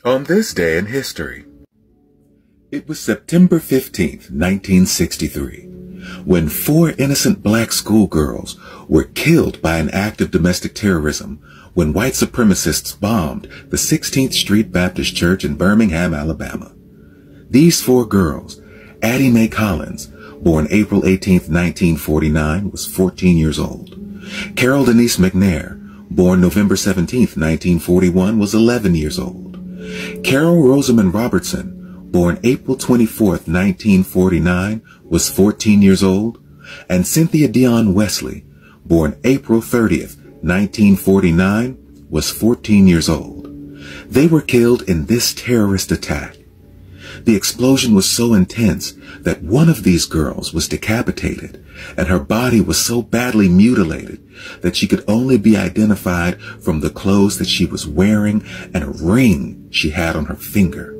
On this day in history, it was September 15th, 1963, when 4 innocent black schoolgirls were killed by an act of domestic terrorism when white supremacists bombed the 16th Street Baptist Church in Birmingham, Alabama. These 4 girls, Addie Mae Collins, born April 18th, 1949, was 14 years old. Carol Denise McNair, born November 17th, 1941, was 11 years old. Carol Rosamond Robertson, born April 24th, 1949, was 14 years old, and Cynthia Dion Wesley, born April 30th, 1949, was 14 years old. They were killed in this terrorist attack. The explosion was so intense that one of these girls was decapitated, and her body was so badly mutilated that she could only be identified from the clothes that she was wearing and a ring she had on her finger,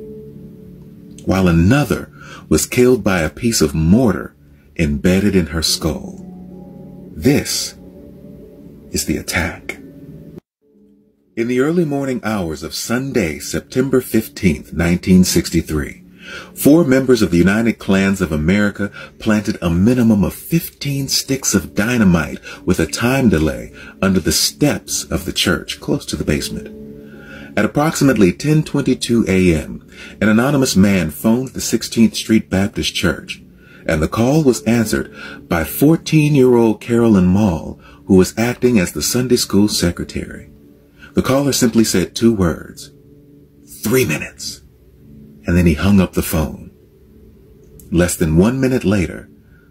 while another was killed by a piece of mortar embedded in her skull. This is the attack. In the early morning hours of Sunday, September 15th, 1963, 4 members of the United Klans of America planted a minimum of 15 sticks of dynamite with a time delay under the steps of the church close to the basement. At approximately 10:22 a.m., an anonymous man phoned the 16th Street Baptist Church, and the call was answered by 14-year-old Carolyn Mall, who was acting as the Sunday school secretary. The caller simply said 2 words, 3 minutes, and then he hung up the phone. Less than 1 minute later,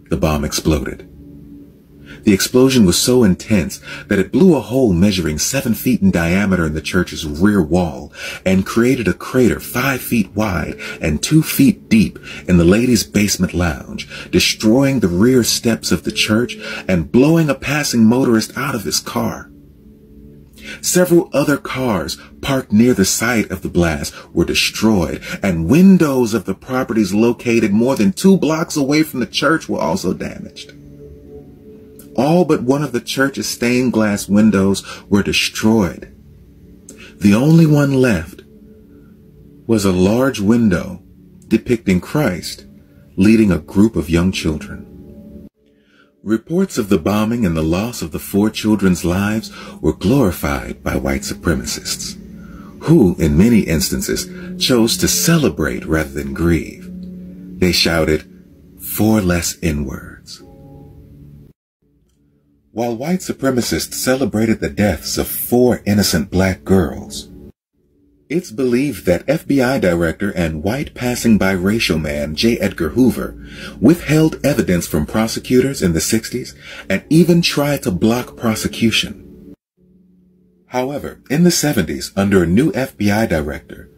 the bomb exploded. The explosion was so intense that it blew a hole measuring 7 feet in diameter in the church's rear wall and created a crater 5 feet wide and 2 feet deep in the ladies' basement lounge, destroying the rear steps of the church and blowing a passing motorist out of his car. Several other cars parked near the site of the blast were destroyed, and windows of the properties located more than 2 blocks away from the church were also damaged. All but one of the church's stained glass windows were destroyed. The only one left was a large window depicting Christ leading a group of young children. Reports of the bombing and the loss of the 4 children's lives were glorified by white supremacists, who, in many instances, chose to celebrate rather than grieve. They shouted, 4 less N-words. While white supremacists celebrated the deaths of 4 innocent black girls, it's believed that FBI director and white passing biracial man J. Edgar Hoover withheld evidence from prosecutors in the 60s and even tried to block prosecution. However, in the 70s, under a new FBI director,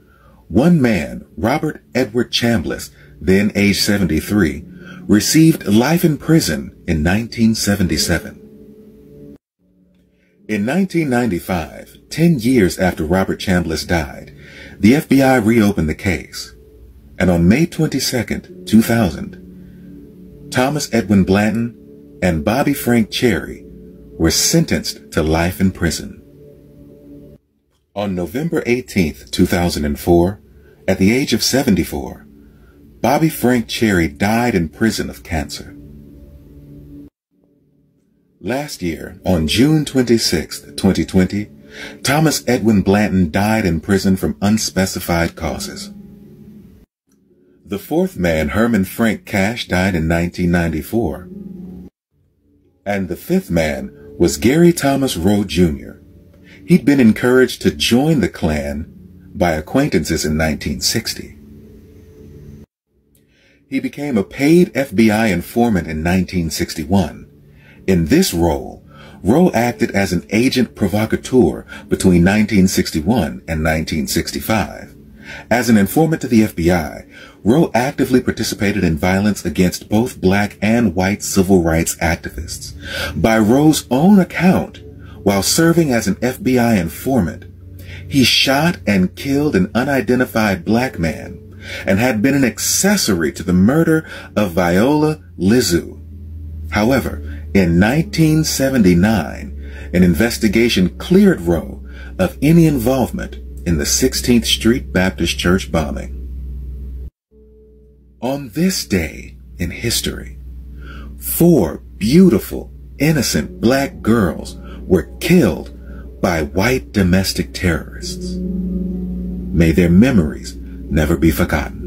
one man, Robert Edward Chambliss, then age 73, received life in prison in 1977. In 1995, 10 years after Robert Chambliss died, the FBI reopened the case, and on May 22, 2000, Thomas Edwin Blanton and Bobby Frank Cherry were sentenced to life in prison. On November 18, 2004, at the age of 74, Bobby Frank Cherry died in prison of cancer. Last year, on June 26, 2020, Thomas Edwin Blanton died in prison from unspecified causes. The 4th man, Herman Frank Cash, died in 1994. And the 5th man was Gary Thomas Rowe, Jr. He'd been encouraged to join the Klan by acquaintances in 1960. He became a paid FBI informant in 1961. In this role, Rowe acted as an agent provocateur between 1961 and 1965. As an informant to the FBI, Rowe actively participated in violence against both black and white civil rights activists. By Rowe's own account, while serving as an FBI informant, he shot and killed an unidentified black man and had been an accessory to the murder of Viola Lizzou. However, in 1979, an investigation cleared Rowe of any involvement in the 16th Street Baptist Church bombing. On this day in history, 4 beautiful, innocent black girls were killed by white domestic terrorists. May their memories never be forgotten.